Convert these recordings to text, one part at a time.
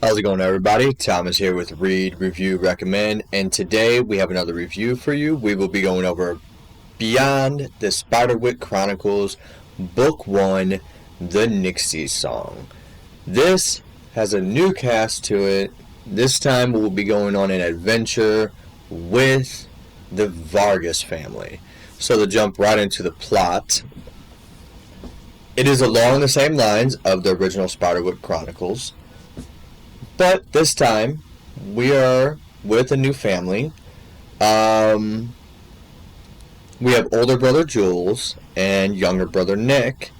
How's it going, everybody? Thomas here with Read, Review, Recommend, and today we have another review for you. We will be going over Beyond the Spiderwick Chronicles, Book 1, The Nixie Song. This has a new cast to it. This time we'll be going on an adventure with the Vargas family. So to jump right into the plot, it is along the same lines of the original Spiderwick Chronicles. But this time, we are with a new family. We have older brother Jules and younger brother Nick.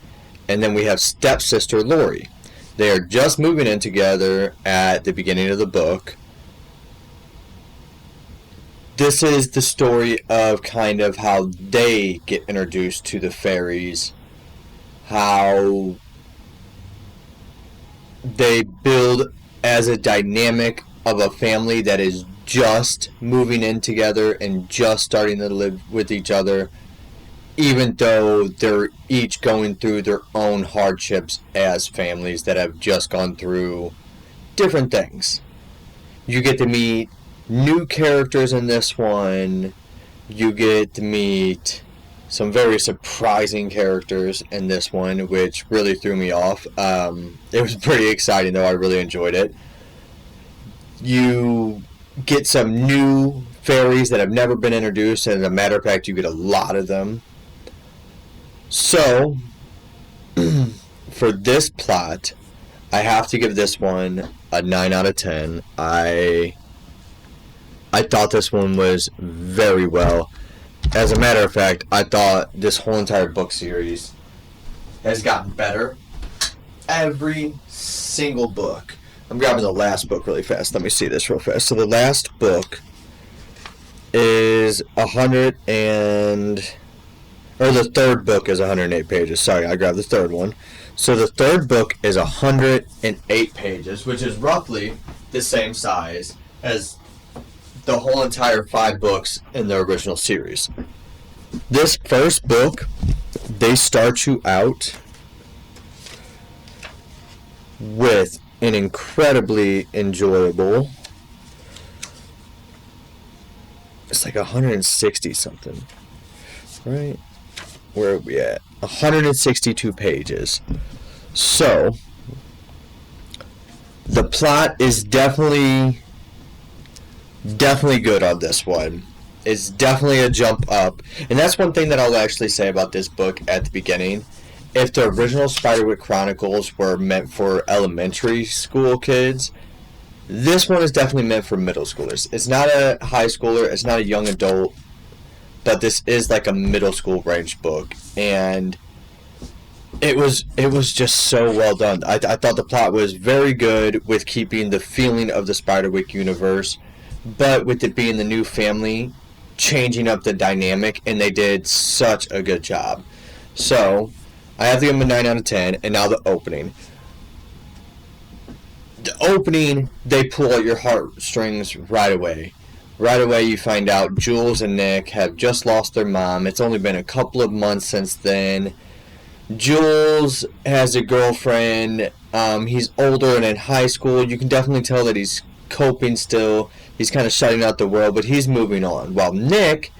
And then we have stepsister Lori. They are just moving in together at the beginning of the book. This is the story of kind of how they get introduced to the fairies. How they build as a dynamic of a family that is just moving in together and just starting to live with each other, even though they're each going through their own hardships as families that have just gone through different things. You get to meet new characters in this one. You get to meet some very surprising characters in this one, which really threw me off. It was pretty exciting, though. I really enjoyed it. You get some new fairies that have never been introduced, and as a matter of fact, you get a lot of them. So, for this plot, I have to give this one a 9 out of 10. I thought this one was very well. As a matter of fact, I thought this whole entire book series has gotten better. Every single book. I'm grabbing the last book really fast. Let me see this real fast. So the last book is the third book is 108 pages. Sorry, I grabbed the third one. So the third book is 108 pages, which is roughly the same size as the whole entire 5 books in the original series. This first book, they start you out with an incredibly enjoyable, it's like 160 something, right? Where are we at? 162 pages. So, the plot is definitely good on this one. It's definitely a jump up. And that's one thing that I'll actually say about this book at the beginning. If the original Spiderwick Chronicles were meant for elementary school kids, this one is definitely meant for middle schoolers. It's not a high schooler, it's not a young adult, but this is like a middle school range book. And it was just so well done. I thought the plot was very good with keeping the feeling of the Spiderwick universe, but with it being the new family, changing up the dynamic, and they did such a good job. So, I have to give them a 9 out of 10, and now the opening. The opening, they pull at your heartstrings right away. Right away, you find out Jules and Nick have just lost their mom. It's only been a couple of months since then. Jules has a girlfriend. He's older and in high school. You can definitely tell that he's coping still. He's kind of shutting out the world, but he's moving on. While Nick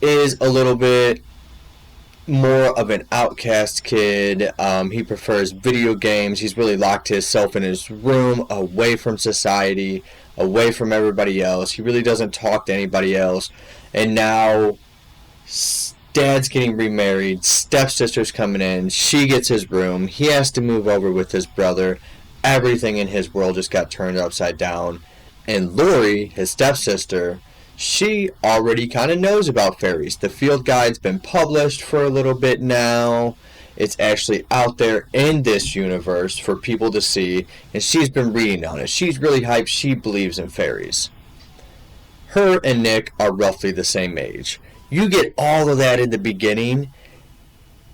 is a little bit more of an outcast kid. He prefers video games. He's really locked himself in his room, away from society, away from everybody else. He really doesn't talk to anybody else. And now Dad's getting remarried. Stepsister's coming in. She gets his room. He has to move over with his brother. Everything in his world just got turned upside down. And Lori, his stepsister, she already kind of knows about fairies. The field guide's been published for a little bit now. It's actually out there in this universe for people to see, and she's been reading on it. She's really hyped. She believes in fairies. Her and Nick are roughly the same age. You get all of that in the beginning,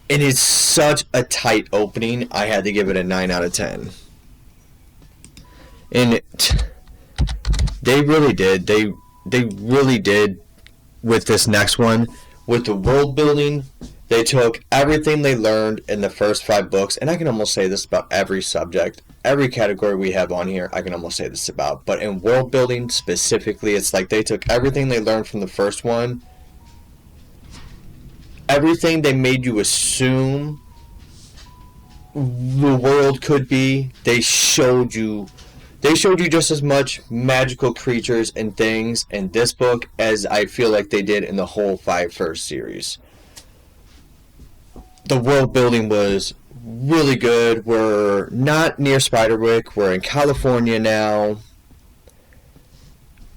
and it's such a tight opening. I had to give it a 9 out of 10. And they really did. They really did with this next one. With the world building, They took everything they learned in the first 5 books, and I can almost say this about every subject, every category we have on here, I can almost say this about. But in world building specifically, it's like they took everything they learned from the first one, everything they made you assume the world could be, they showed you just as much magical creatures and things in this book as I feel like they did in the whole 5 first series. The world building was really good. We're not near Spiderwick. We're in California now.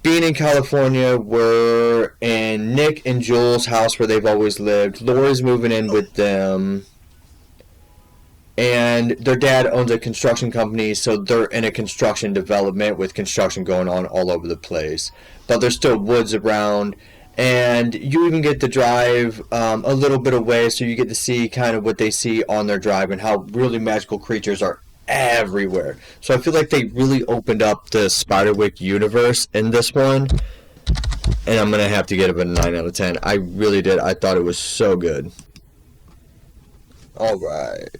Being in California, we're in Nick and Jules' house where they've always lived. Laura's moving in with them. And their dad owns a construction company, so they're in a construction development with construction going on all over the place. But there's still woods around. And you even get to drive a little bit away, so you get to see kind of what they see on their drive and how really magical creatures are everywhere. So I feel like they really opened up the Spiderwick universe in this one. And I'm going to have to give it a 9 out of 10. I really did. I thought it was so good. Alright.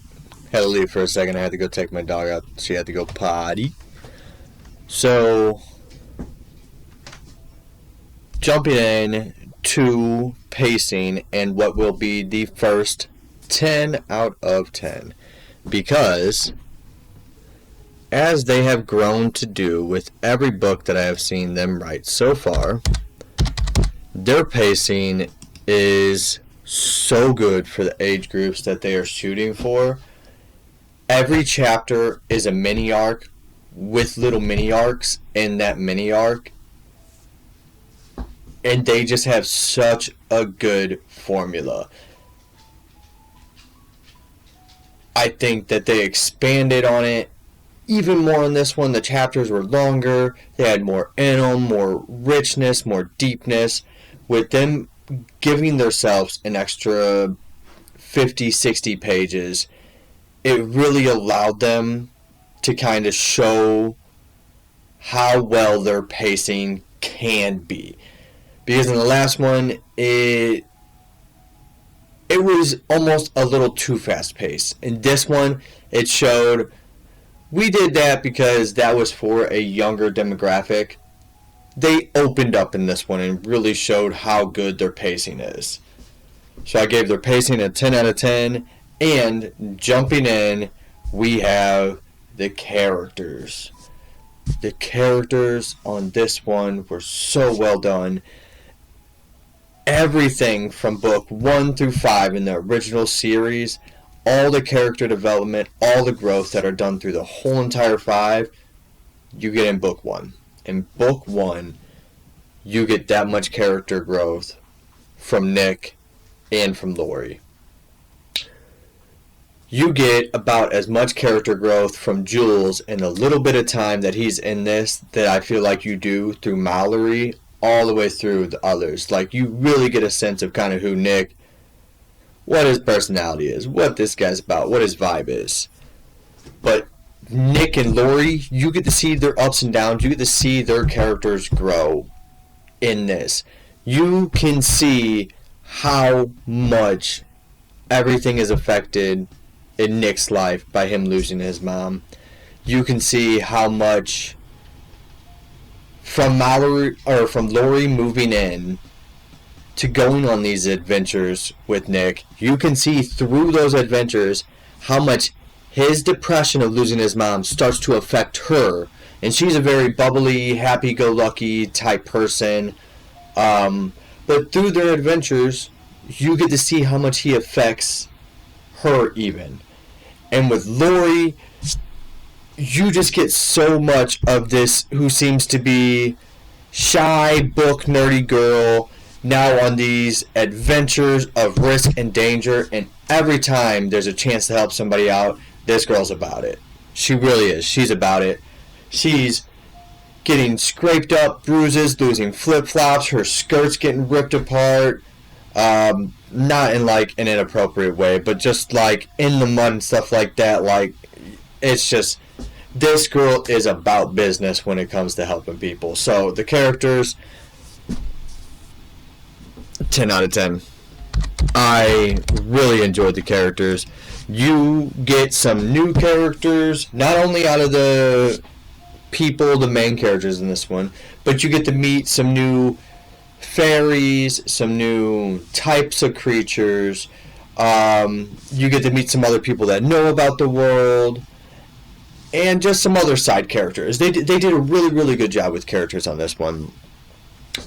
Had to leave for a second. I had to go take my dog out. She had to go potty. So, jumping in to pacing and what will be the first 10 out of 10. Because, as they have grown to do with every book that I have seen them write so far, their pacing is so good for the age groups that they are shooting for. Every chapter is a mini arc with little mini arcs in that mini arc. And they just have such a good formula. I think that they expanded on it even more in this one. The chapters were longer. They had more in them, more richness, more deepness. With them giving themselves an extra 50, 60 pages, it really allowed them to kind of show how well their pacing can be. Because in the last one, it was almost a little too fast paced. In this one, it showed we did that because that was for a younger demographic. They opened up in this one and really showed how good their pacing is. So I gave their pacing a 10 out of 10. And jumping in, we have the characters. The characters on this one were so well done. Everything from book 1 through 5 in the original series, all the character development, all the growth that are done through the whole entire 5, you get in book 1. In book 1, you get that much character growth from Nick and from Lori. You get about as much character growth from Jules in a little bit of time that he's in this that I feel like you do through Mallory all the way through the others. Like, you really get a sense of kind of who Nick, what his personality is, what this guy's about, what his vibe is. But Nick and Lori, you get to see their ups and downs. You get to see their characters grow in this. You can see how much everything is affected in Nick's life by him losing his mom. You can see how much from Mallory or from Lori moving in to going on these adventures with Nick. You can see through those adventures how much his depression of losing his mom starts to affect her. And she's a very bubbly, happy-go-lucky type person. But through their adventures, you get to see how much he affects her even. And with Lori, you just get so much of this who seems to be shy, book nerdy girl now on these adventures of risk and danger, and every time there's a chance to help somebody out, this girl's about it. She really is. She's about it. She's getting scraped up, bruises, losing flip-flops, her skirt's getting ripped apart. Not in like an inappropriate way, but just like in the mud and stuff like that. Like, it's just, this girl is about business when it comes to helping people. So the characters, 10 out of 10. I really enjoyed the characters. You get some new characters, not only out of the people, the main characters in this one, but you get to meet some new fairies, some new types of creatures. You get to meet some other people that know about the world, and just some other side characters. They did a really, really good job with characters on this one.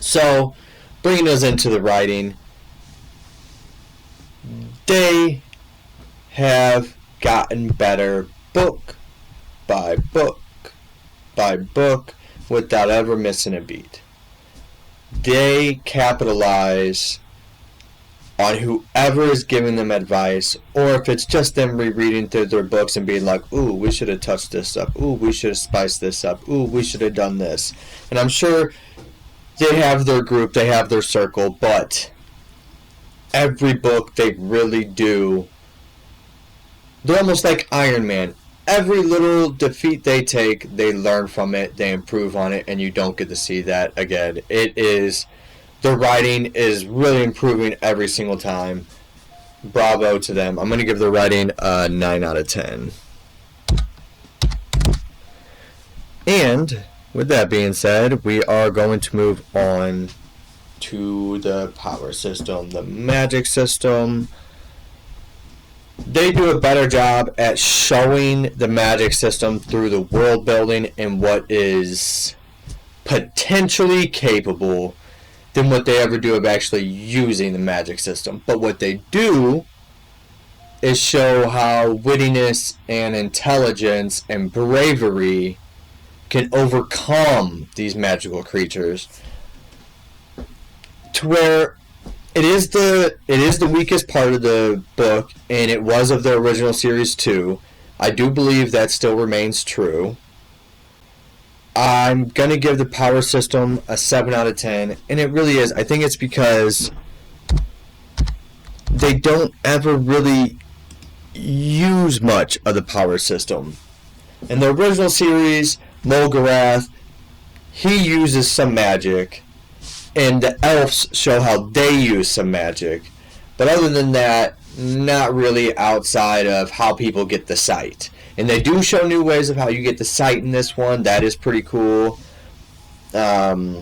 So, bringing us into the writing, they have gotten better book by book by book without ever missing a beat. They capitalize on whoever is giving them advice, or if it's just them rereading through their books and being like, ooh, we should have touched this up, ooh, we should have spiced this up, ooh, we should have done this. And I'm sure they have their group, they have their circle, but every book they really do. They're almost like Iron Man. Every little defeat they take, they learn from it, they improve on it, and you don't get to see that again. Their writing is really improving every single time. Bravo to them. I'm going to give their writing a 9 out of 10. And with that being said, we are going to move on to the power system, the magic system. They do a better job at showing the magic system through the world building and what is potentially capable than what they ever do of actually using the magic system. But what they do is show how wittiness and intelligence and bravery can overcome these magical creatures, to where it is the weakest part of the book, and it was of the original series too. I do believe that still remains true. I'm going to give the power system a 7 out of 10, and it really is. I think it's because they don't ever really use much of the power system. In the original series, Mulgarath, he uses some magic, and the elves show how they use some magic. But other than that, not really outside of how people get the sight. And they do show new ways of how you get the sight in this one. That is pretty cool. Like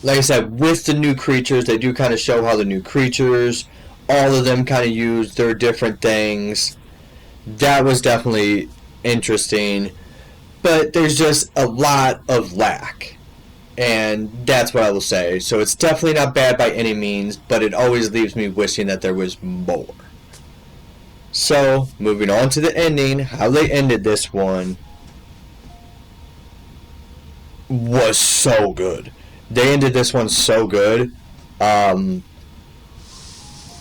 I said, with the new creatures, they do kind of show how the new creatures, all of them kind of use their different things. That was definitely interesting. But there's just a lot of lack. And that's what I will say. So it's definitely not bad by any means, but it always leaves me wishing that there was more. So, moving on to the ending, how they ended this one was so good. They ended this one so good.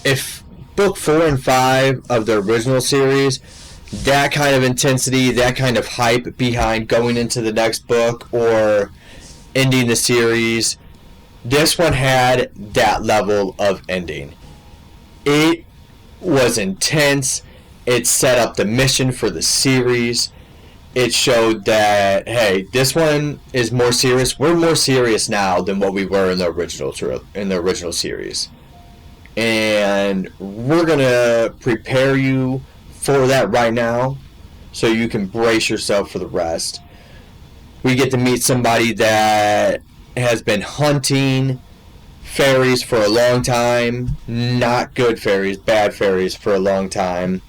If book 4 and 5 of the original series, that kind of intensity, that kind of hype behind going into the next book or ending the series, this one had that level of ending. It was intense. It set up the mission for the series. It showed that, hey, this one is more serious. We're more serious now than what we were in the original series. And we're going to prepare you for that right now so you can brace yourself for the rest. We get to meet somebody that has been hunting fairies for a long time. Not good fairies, bad fairies for a long time.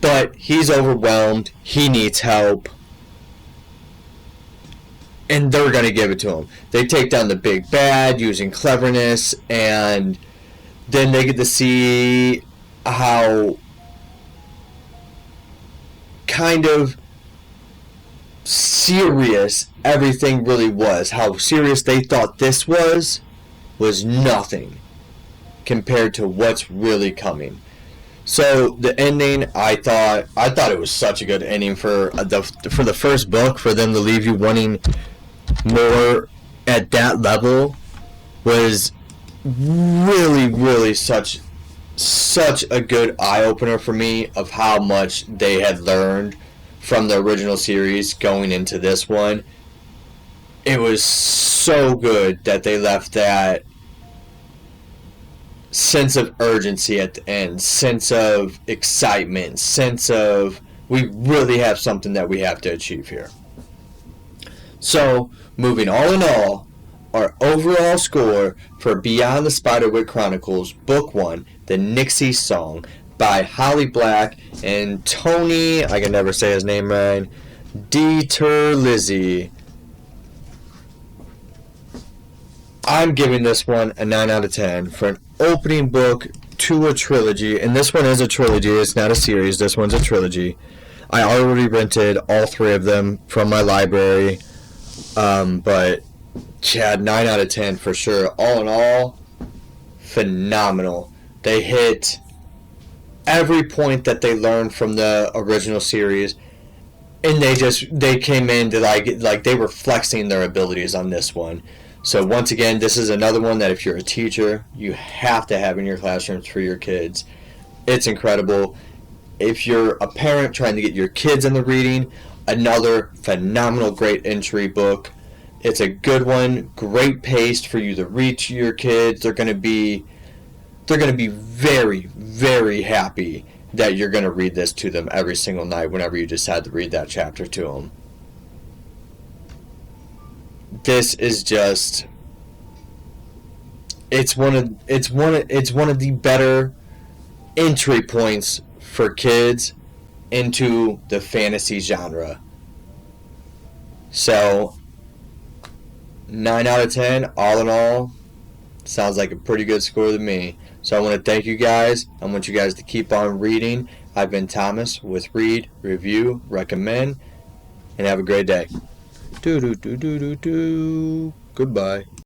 But he's overwhelmed. He needs help. And they're going to give it to him. They take down the big bad using cleverness, and then they get to see how kind of serious everything really was. How serious they thought this was nothing compared to what's really coming. So the ending, I thought it was such a good ending for the first book. For them to leave you wanting more at that level was really, really such a good eye opener for me of how much they had learned from the original series going into this one. It was so good that they left that sense of urgency at the end, sense of excitement, sense of we really have something that we have to achieve here. So, moving all in all, our overall score for Beyond the Spiderwick Chronicles, Book 1, The Nixie Song, by Holly Black and Tony, I can never say his name right, Diterlizzi. I'm giving this one a 9 out of 10 for an opening book to a trilogy, and this one is a trilogy, it's not a series, this one's a trilogy. I already rented all 3 of them from my library, but yeah, 9 out of 10 for sure. All in all, phenomenal. They hit every point that they learned from the original series, and they came in to like they were flexing their abilities on this one. So once again, this is another one that if you're a teacher, you have to have in your classrooms for your kids. It's incredible. If you're a parent trying to get your kids into reading, another phenomenal, great entry book. It's a good one, great pace for you to read to your kids. They're going to be very, very happy that you're going to read this to them every single night whenever you decide to read that chapter to them. This is just it's one of the better entry points for kids into the fantasy genre. So 9 out of 10, all in all, sounds like a pretty good score to me. So I want to thank you guys. I want you guys to keep on reading. I've been Thomas with Read, Review, Recommend, and have a great day. Goodbye.